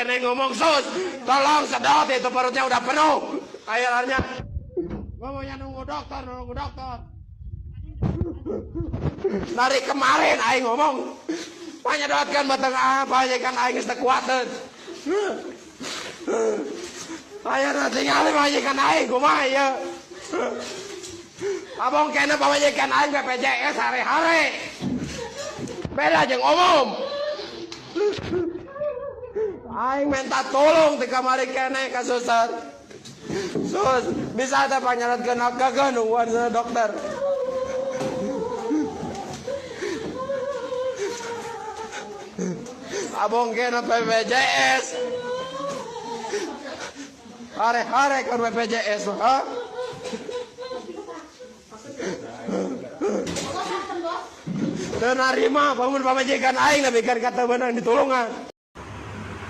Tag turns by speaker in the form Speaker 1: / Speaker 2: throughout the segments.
Speaker 1: kene ngomong sus, tolong sedot itu perutnya udah penuh. Akhirnya ngomongnya nunggu dokter. Dari kemarin aing ngomong panyedotkeun batang apa kan aing geus teu kuateun. Ayeuna tingali majikan aing kumaha ieu? Abong kene pamajikan aing BPJS hare-hare. Beda jeung umum. Aing minta tolong ti kamari kene ka susar. Sus, bisa teh panyaratkeun keun nungguan dokter. Abong kena BPJS. Hare-hare kan BPJS, ha? Dan narima bangun pamajikan aing tapi kan kata benang ditolongan.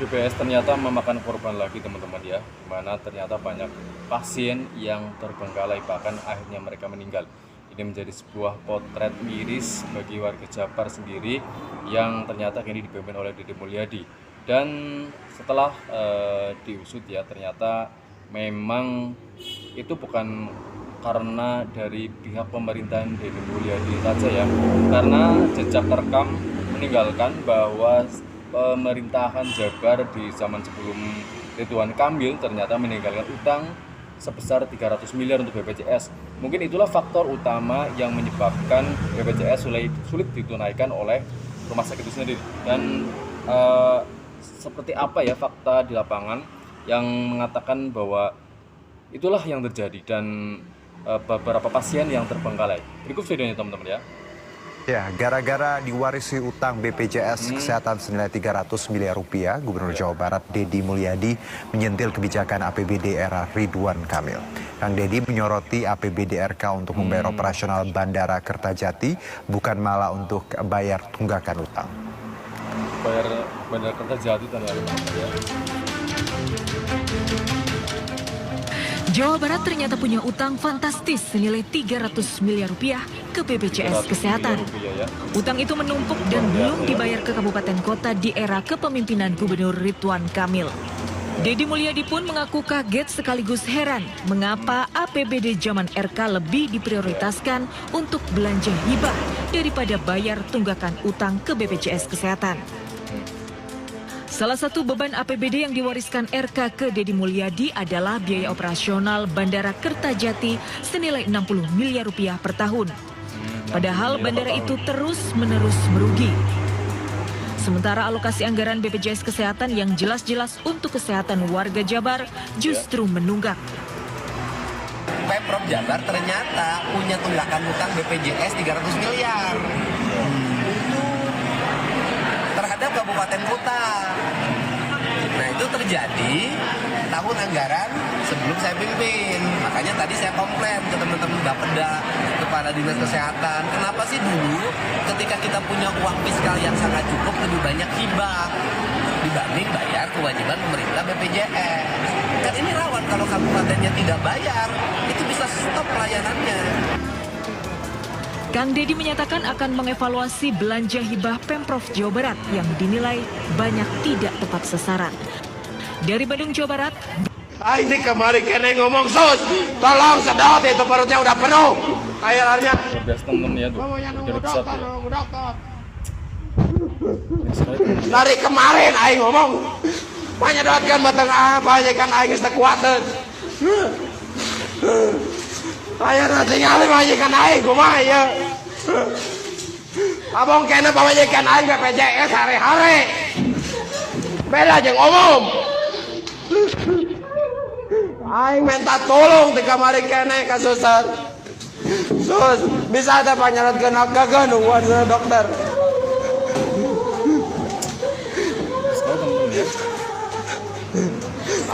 Speaker 2: BPJS ternyata memakan korban lagi teman-teman ya, dimana ternyata banyak pasien yang terbengkalai bahkan akhirnya mereka meninggal. Ini menjadi sebuah potret miris bagi warga Jabar sendiri yang ternyata kini dipimpin oleh Deddy Mulyadi. Dan setelah diusut ya, ternyata memang itu bukan karena dari pihak pemerintahan Deddy Mulyadi saja ya, karena jejak rekam meninggalkan bahwa pemerintahan Jabar di zaman sebelum Ridwan Kamil ternyata meninggalkan utang sebesar 300 miliar untuk BPJS. Mungkin itulah faktor utama yang menyebabkan BPJS sulit ditunaikan oleh rumah sakit itu sendiri. Dan seperti apa ya fakta di lapangan yang mengatakan bahwa itulah yang terjadi dan beberapa pasien yang terbengkalai. Berikut videonya teman-teman ya.
Speaker 3: Ya, gara-gara diwarisi utang BPJS Kesehatan senilai 300 miliar rupiah, Gubernur Jawa Barat Deddy Mulyadi menyentil kebijakan APBD era Ridwan Kamil. Kang Deddy menyoroti APBD RK untuk membayar operasional Bandara Kertajati, bukan malah untuk bayar tunggakan utang.
Speaker 2: Bayar Bandara Kertajati ternyata ya.
Speaker 4: Jawa Barat ternyata punya utang fantastis senilai 300 miliar rupiah ke BPJS Kesehatan. Utang itu menumpuk dan belum dibayar ke kabupaten kota di era kepemimpinan Gubernur Ridwan Kamil. Deddy Mulyadi pun mengaku kaget sekaligus heran mengapa APBD zaman RK lebih diprioritaskan untuk belanja hibah daripada bayar tunggakan utang ke BPJS Kesehatan. Salah satu beban APBD yang diwariskan RK ke Deddy Mulyadi adalah biaya operasional Bandara Kertajati senilai 60 miliar rupiah per tahun. Padahal bandara itu terus-menerus merugi. Sementara alokasi anggaran BPJS Kesehatan yang jelas-jelas untuk kesehatan warga Jabar justru menunggak.
Speaker 5: Pemprov Jabar ternyata punya tunggakan utang BPJS 300 miliar. Terhadap kabupaten kota. Nah itu terjadi tahun anggaran sebelum saya pimpin. Makanya tadi saya komplain ke teman-teman Bapeda, kepada Dinas Kesehatan. Kenapa sih dulu ketika kita punya uang fiskal yang sangat cukup lebih banyak hibah dibanding bayar kewajiban pemerintah BPJS. Kan ini rawan kalau kabupatennya tidak bayar, itu bisa stop pelayanannya.
Speaker 4: Kang Deddy menyatakan akan mengevaluasi belanja hibah Pemprov Jawa Barat yang dinilai banyak tidak tepat sasaran. Dari Bandung, Jawa Barat.
Speaker 1: Ini kemarin kene ngomong sus, tolong sedot itu perutnya udah penuh. Akhirnya
Speaker 2: temen ya tuh.
Speaker 1: ngomongnya nunggu dokter.
Speaker 2: Ya,
Speaker 1: Dari kemarin aing ngomong panyedotkeun batang apa kan aing geus teu kuateun. Ayeuna tingali majikan aing kumaha ieu? Abong kene pamajikan aing BPJS hare-hare. Beda jeung umum. Aing minta tolong ti kamari kene ka susar. Sus, bisa teh panyaratkeun keun nungguan dokter.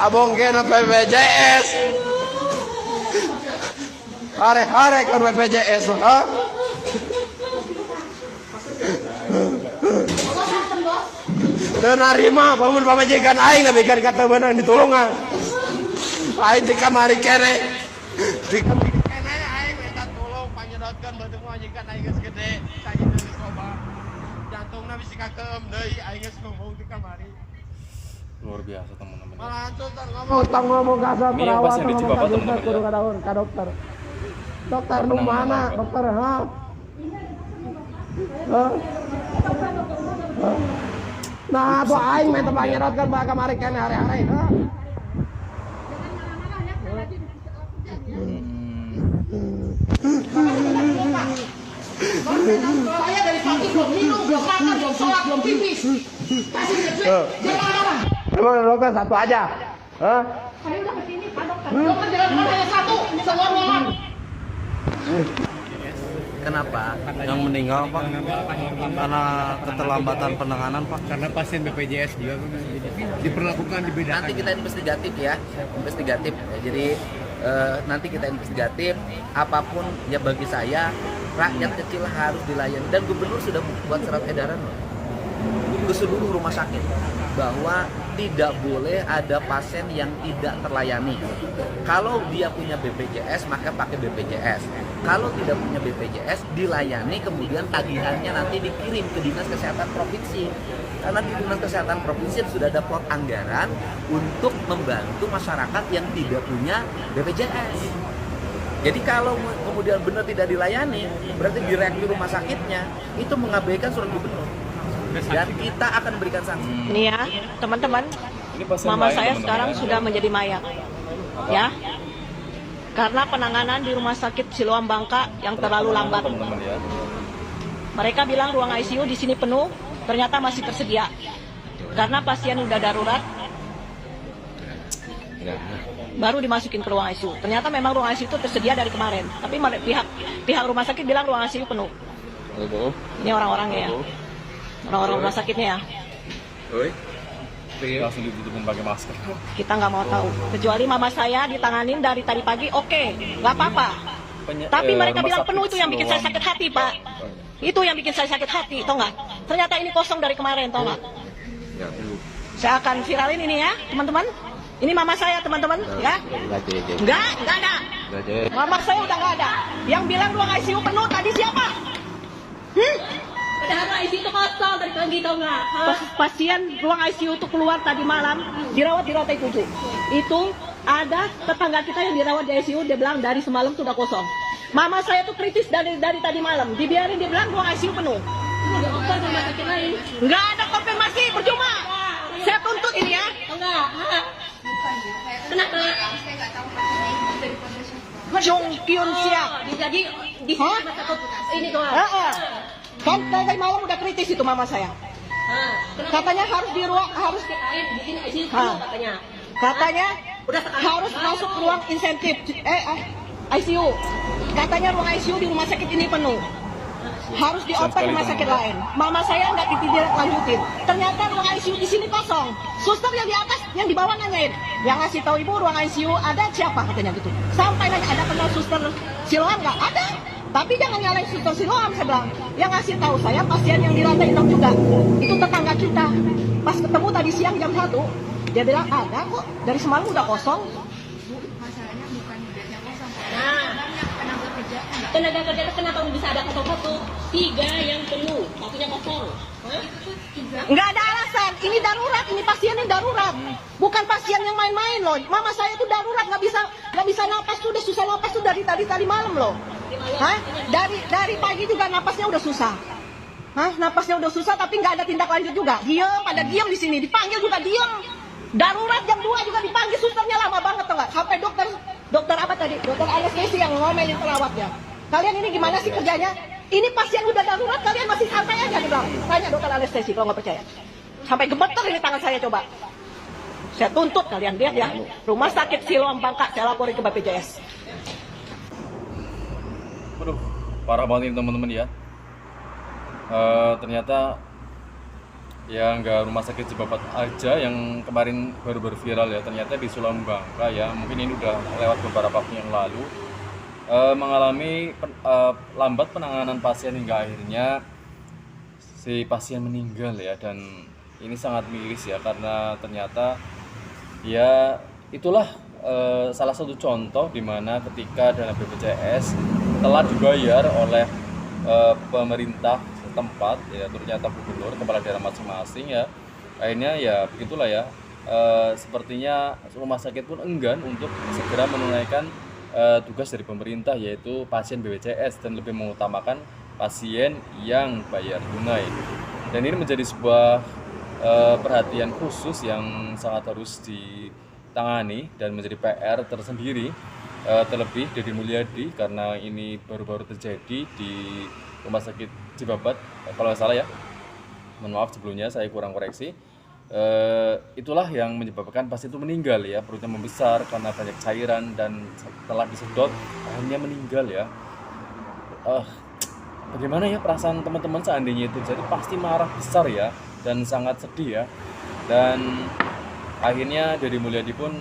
Speaker 1: Abong kene BPJS. Hare-hare kan BPJS, ha? Dan narima bangun pamajikan aing tapi kan kata benang ditolongan. Aing di kamari kene. Di kamari kene aing minta tolong panyedotkeun batu majikan aing geus gede, saiki geus loba. Jantungna bisi kakeum deui aing geus ngomong di kamari.
Speaker 2: Luar biasa teman-teman ya.
Speaker 1: Malah suster ngomong kasar
Speaker 2: Ini yang pasien di Cibapat, teman-teman, ya.
Speaker 1: Ke dokter. Dokter lu mana? Dokter, ha? Nah, tuh aing mah teu panyerotkeun bae kamari kene hari-hari, ha?
Speaker 6: Saya dari pagi belum minum, belum makan, belum sholat, belum pipis. Kasih duit, jangan.
Speaker 1: Emang dokter satu aja. Hah?
Speaker 6: Saya udah kesini Pak Dokter. Dokter jangan hanya satu, semuanya.
Speaker 5: Kenapa?
Speaker 7: Yang meninggal Pak karena keterlambatan penanganan Pak.
Speaker 8: Karena pasien BPJS juga diperlakukan dibedakan.
Speaker 5: Nanti kita investigatif ya, investigatif. Jadi nanti kita investigatif. Apapun ya bagi saya rakyat kecil harus dilayani dan gubernur sudah buat surat edaran loh ke seluruh rumah sakit bahwa tidak boleh ada pasien yang tidak terlayani. Kalau dia punya BPJS maka pakai BPJS. Kalau tidak punya BPJS dilayani kemudian tagihannya nanti dikirim ke Dinas Kesehatan Provinsi. Karena di Dinas Kesehatan Provinsi sudah ada pot anggaran untuk membantu masyarakat yang tidak punya BPJS. Jadi kalau kemudian benar tidak dilayani, berarti direktur rumah sakitnya itu mengabaikan surat gubernur. Dan kita akan berikan sanksi.
Speaker 9: Ini ya, teman-teman,
Speaker 2: Ini pasien
Speaker 9: mama
Speaker 2: lain,
Speaker 9: saya
Speaker 2: teman-teman,
Speaker 9: sekarang
Speaker 2: ya.
Speaker 9: sudah menjadi mayat. Ya. Karena penanganan di Rumah Sakit Siloam Bangka yang terlalu lambat.
Speaker 2: Teman-teman ya.
Speaker 9: Mereka bilang ruang ICU di sini penuh, ternyata masih tersedia. Karena pasien udah darurat, baru dimasukin ke ruang ICU. Ternyata memang ruang ICU itu tersedia dari kemarin. Tapi pihak rumah sakit bilang ruang ICU penuh. Ini orang-orangnya ya. Orang-orang rumah sakitnya ya.
Speaker 2: Langsung ditutupin pakai masker.
Speaker 9: Kita nggak mau tahu. Kecuali mama saya ditanganin dari tadi pagi, oke, nggak apa-apa. Tapi mereka
Speaker 2: Rumah
Speaker 9: bilang
Speaker 2: sakit
Speaker 9: penuh, itu yang bikin saya
Speaker 2: Siloam.
Speaker 9: sakit hati, Pak. Itu yang bikin saya sakit hati, tau nggak? Ternyata ini kosong dari kemarin, tau nggak? Saya akan viralin ini ya, teman-teman. Ini mama saya, teman-teman, ya. Nggak ada. Mama saya udah nggak ada. Yang bilang ruang ICU penuh tadi siapa?
Speaker 6: Padahal ICU itu kosong dari pagi tau nggak?
Speaker 9: Pasien ruang ICU itu keluar tadi malam, dirawat di lantai 7. Itu ada tetangga kita yang dirawat di ICU, dia bilang dari semalam sudah kosong. Mama saya tuh kritis dari tadi malam, dibiarin dia bilang ruang ICU penuh.
Speaker 6: Udah oper rumah sakit lain.
Speaker 9: Nggak ada konfirmasi, percuma. Saya tuntut ini ya.
Speaker 6: Tau nggak? Kenapa?
Speaker 9: Jong Kyun siap.
Speaker 6: Jadi di sini
Speaker 9: Hah?
Speaker 6: rumah sakit ini doang.
Speaker 9: Kan tadi malam udah kritis itu mama saya. Katanya harus di ruang, harus
Speaker 6: Di sini ICU penuh katanya.
Speaker 9: katanya harus masuk ruang insentif ICU. Katanya ruang ICU di rumah sakit ini penuh. Harus dioper rumah sakit lain. Mama saya nggak lanjutin. Ternyata ruang ICU di sini kosong. Suster yang di atas, yang di bawah nanyain. Yang ngasih tahu ibu ruang ICU ada siapa katanya gitu. Sampai nanya ada kenal suster Siloam nggak? Ada. Tapi jangan nyalain suster Siloam, saya bilang. Yang ngasih tahu saya pasien yang di lantai 6 juga. Itu tetangga kita. Pas ketemu tadi siang jam 1, dia bilang ada kok. Dari semalam udah kosong.
Speaker 10: Masalahnya bukan bednya kosong,
Speaker 6: Nah, tenaga kerja itu kenapa bisa ada satu-satu? 3 yang penuh, satunya kosong. Hah?
Speaker 9: Nggak ada alasan. Ini darurat. Ini pasien ini darurat. Bukan pasien yang main-main loh. Mama saya itu darurat. Nggak bisa napas tuh. Udah susah napas tuh dari tadi malam loh. Hah? Dari pagi juga napasnya udah susah. Hah? Napasnya udah susah tapi nggak ada tindak lanjut juga. Diam, pada diam di sini. Dipanggil juga diam. Darurat jam 2 juga dipanggil, susternya lama banget tuh nggak? Sampai dokter apa tadi? Dokter anestesi yang ngomelin perawatnya. Kalian ini gimana sih kerjanya? Ini pasien udah darurat, kalian masih santai aja dibilang. Tanya dokter anestesi kalau nggak percaya. Sampai gemeter ini tangan saya coba. Saya tuntut kalian, lihat ya. Rumah Sakit Siloam Bangka, saya laporin ke BPJS.
Speaker 2: Waduh, parah banget ini teman-teman ya. Ternyata ya nggak rumah sakit Cibapat aja yang kemarin baru viral ya. Ternyata di Siloam Bangka ya, mungkin ini udah lewat beberapa waktu yang lalu, mengalami lambat penanganan pasien hingga akhirnya si pasien meninggal ya. Dan ini sangat miris ya, karena ternyata ya itulah salah satu contoh di mana ketika dana BPJS telah dibayar oleh pemerintah setempat ya, ternyata gubernur, kepala daerah masing-masing ya, akhirnya ya begitulah ya, sepertinya rumah sakit pun enggan untuk segera menunaikan tugas dari pemerintah, yaitu pasien BPJS, dan lebih mengutamakan pasien yang bayar tunai. Dan ini menjadi sebuah perhatian khusus yang sangat harus ditangani dan menjadi PR tersendiri, terlebih Deddy Mulyadi, karena ini baru-baru terjadi di Rumah Sakit Cibabat, kalau nggak salah ya. Mohon maaf sebelumnya, saya kurang koreksi. Itulah yang menyebabkan pasien itu meninggal ya, perutnya membesar karena banyak cairan dan setelah disedot akhirnya meninggal ya. Bagaimana ya perasaan teman-teman seandainya itu jadi, pasti marah besar ya dan sangat sedih ya. Dan akhirnya Deddy Mulyadi pun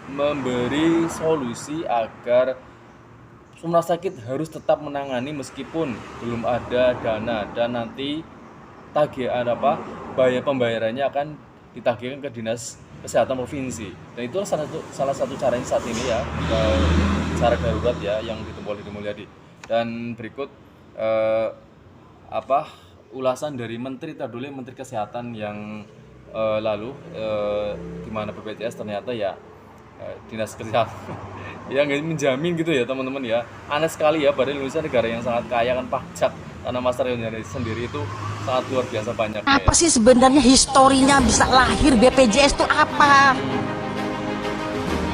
Speaker 2: memberi solusi agar rumah sakit harus tetap menangani meskipun belum ada dana, dan nanti tagihan bayar pembayarannya akan ditagihkan ke Dinas Kesehatan Provinsi. Dan itu salah satu caranya saat ini ya, cara darurat ya yang ditempuh oleh Deddy Mulyadi. Dan berikut ulasan dari Menteri Kesehatan yang lalu, di mana BPJS ternyata ya Dinas Kesehatan ya nggak menjamin gitu ya teman-teman ya. Aneh sekali ya, padahal Indonesia negara yang sangat kaya kan pajak, karena masyarakat sendiri itu sangat luar biasa banyak.
Speaker 11: Apa sih sebenarnya historinya bisa lahir BPJS itu apa?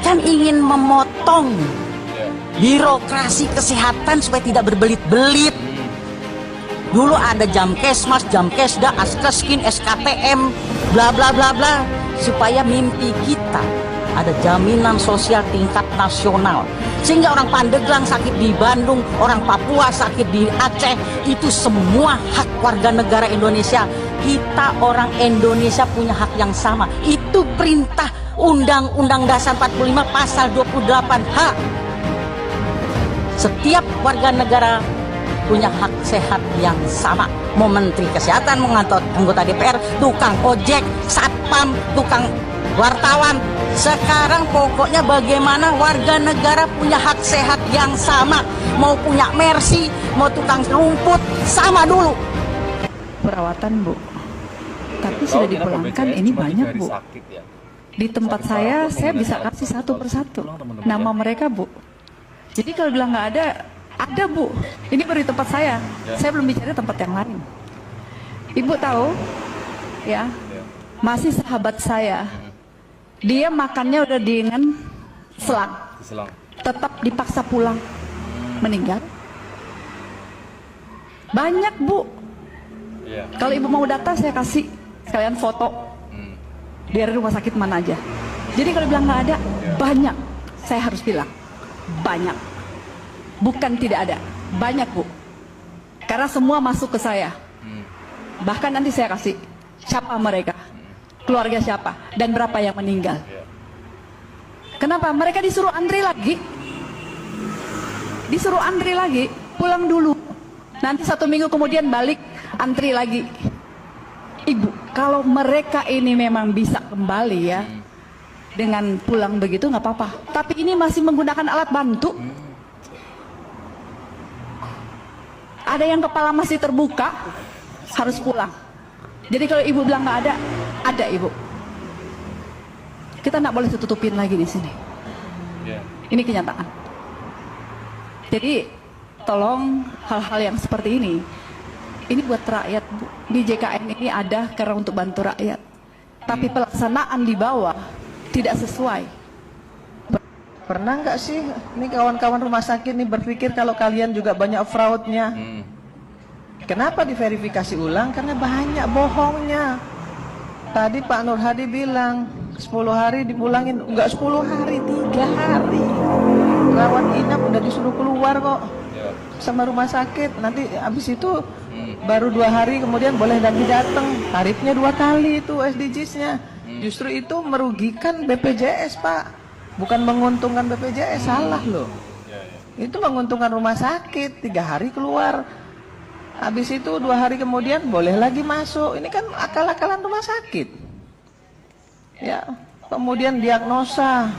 Speaker 11: Kan ingin memotong birokrasi kesehatan supaya tidak berbelit-belit. Dulu ada Jamkesmas, Jamkesda, Askeskin, SKTM, bla bla bla bla, supaya mimpi kita ada jaminan sosial tingkat nasional. Sehingga orang Pandeglang sakit di Bandung, orang Papua sakit di Aceh, itu semua hak warga negara Indonesia. Kita orang Indonesia punya hak yang sama. Itu perintah Undang-Undang Dasar 45 pasal 28H. Setiap warga negara punya hak sehat yang sama. Mau Menteri Kesehatan, mau anggota DPR, tukang ojek, satpam, tukang wartawan. Sekarang pokoknya bagaimana warga negara punya hak sehat yang sama. Mau punya mercy, mau tukang rumput, sama dulu.
Speaker 12: Perawatan, Bu. Tapi sudah dipulangkan ini banyak, Bu. Di tempat saya bisa kasih satu persatu nama mereka, Bu. Jadi kalau bilang nggak ada, Bu. Ini baru di tempat saya. Saya belum bicara tempat yang lain. Ibu tahu, ya, masih sahabat saya. Dia makannya udah dengan selang. Tetap dipaksa pulang. Meninggal. Banyak, Bu. Kalau ibu mau data, saya kasih sekalian foto. Dari rumah sakit mana aja. Jadi kalau bilang nggak ada, banyak. Saya harus bilang, banyak. Bukan tidak ada, banyak, Bu. Karena semua masuk ke saya. Bahkan nanti saya kasih siapa mereka, keluarga siapa, dan berapa yang meninggal. Kenapa? Mereka disuruh antri lagi. Disuruh antri lagi, pulang dulu. Nanti 1 minggu kemudian balik, antri lagi. Ibu, kalau mereka ini memang bisa kembali ya, dengan pulang begitu nggak apa-apa. Tapi ini masih menggunakan alat bantu. Ada yang kepala masih terbuka, harus pulang. Jadi kalau ibu bilang nggak ada ibu. Kita nggak boleh tutupin lagi di sini. Ini kenyataan. Jadi tolong hal-hal yang seperti ini buat rakyat, Bu. Di JKN ini ada karena untuk bantu rakyat. Tapi pelaksanaan di bawah tidak sesuai.
Speaker 9: Pernah nggak sih ini kawan-kawan rumah sakit nih berpikir kalau kalian juga banyak fraudnya? Kenapa diverifikasi ulang? Karena banyak bohongnya. Tadi Pak Nur Hadi bilang 10 hari dipulangin, enggak 10 hari, 3 hari. Rawat inap udah disuruh keluar kok sama rumah sakit. Nanti habis itu baru 2 hari kemudian boleh lagi datang. Tarifnya 2 kali itu SDGs-nya. Justru itu merugikan BPJS, Pak. Bukan menguntungkan BPJS, salah loh. Itu menguntungkan rumah sakit, 3 hari keluar. Habis itu 2 hari kemudian boleh lagi masuk. Ini kan akal-akalan rumah sakit. Ya, kemudian diagnosa.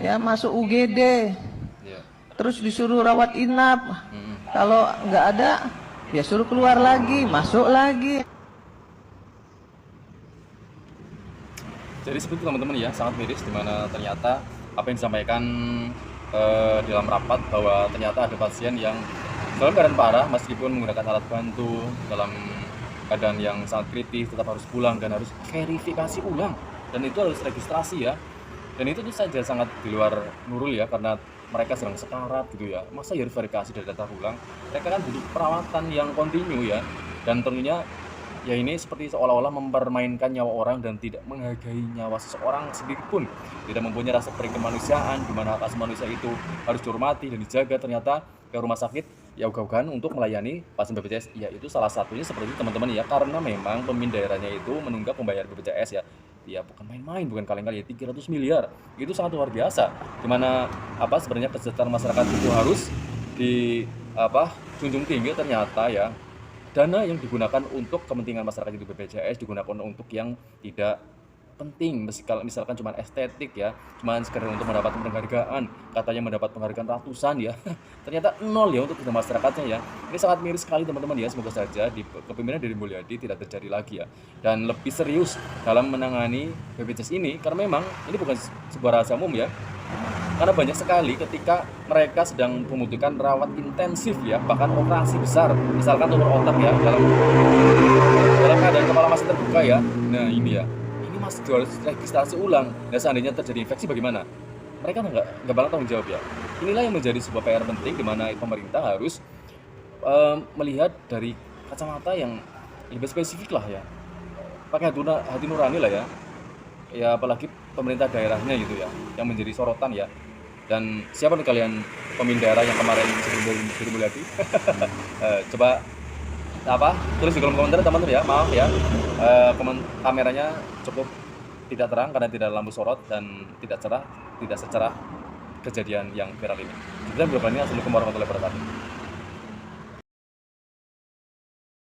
Speaker 9: Ya, masuk UGD. Terus disuruh rawat inap. Kalau nggak ada, ya suruh keluar lagi, masuk lagi.
Speaker 2: Jadi seperti teman-teman ya, sangat miris dimana ternyata apa yang disampaikan dalam rapat bahwa ternyata ada pasien yang dalam keadaan parah meskipun menggunakan alat bantu, dalam keadaan yang sangat kritis tetap harus pulang dan harus verifikasi ulang, dan itu harus registrasi ya. Dan itu tuh saja sangat di luar Nurul ya, karena mereka sedang sekarat gitu ya, masa harus verifikasi dan data ulang. Mereka kan butuh perawatan yang kontinu ya, dan tentunya ya ini seperti seolah-olah mempermainkan nyawa orang dan tidak menghargai nyawa seseorang sedikit pun, tidak mempunyai rasa kemanusiaan di mana hak asasi manusia itu harus dihormati dan dijaga. Ternyata ke rumah sakit ya ogah-ogahan untuk melayani pasien BPJS, ya itu salah satunya seperti teman-teman ya, karena memang pemimpin daerahnya itu menunggak pembayaran BPJS ya bukan main-main, bukan kaleng-kaleng, 300 miliar itu sangat luar biasa. Dimana sebenarnya kesejahteraan masyarakat itu harus junjung tinggi. Ternyata ya dana yang digunakan untuk kepentingan masyarakat itu BPJS digunakan untuk yang tidak penting, misalkan cuma estetik ya, cuma sekedar untuk mendapat penghargaan, katanya mendapat penghargaan ratusan ya, ternyata nol ya untuk masyarakatnya ya. Ini sangat miris sekali teman-teman ya. Semoga saja di kepemimpinan Deddy Mulyadi tidak terjadi lagi ya, dan lebih serius dalam menangani BPJS ini, karena memang ini bukan sebuah rahasia umum ya, karena banyak sekali ketika mereka sedang membutuhkan rawat intensif ya, bahkan operasi besar, misalkan tumor otak ya, dalam keadaan kepala masih terbuka ya. Nah ini ya, ini masih harus registrasi ulang. Nah seandainya terjadi infeksi bagaimana? Mereka nggak bakal tanggung jawab ya. Inilah yang menjadi sebuah PR penting di mana pemerintah harus melihat dari kacamata yang lebih spesifik lah ya, pakai hati nurani lah ya. Ya apalagi pemerintah daerahnya gitu ya, yang menjadi sorotan ya. Dan siapa nih kalian pemimpin daerah yang kemarin sebelum Deddy Mulyadi? Coba tulis di kolom komentar teman-teman ya. Maaf ya, kameranya cukup tidak terang karena tidak lampu sorot dan tidak secerah kejadian yang viral ini. Jadi, Assalamualaikum warahmatullahi wabarakatuh.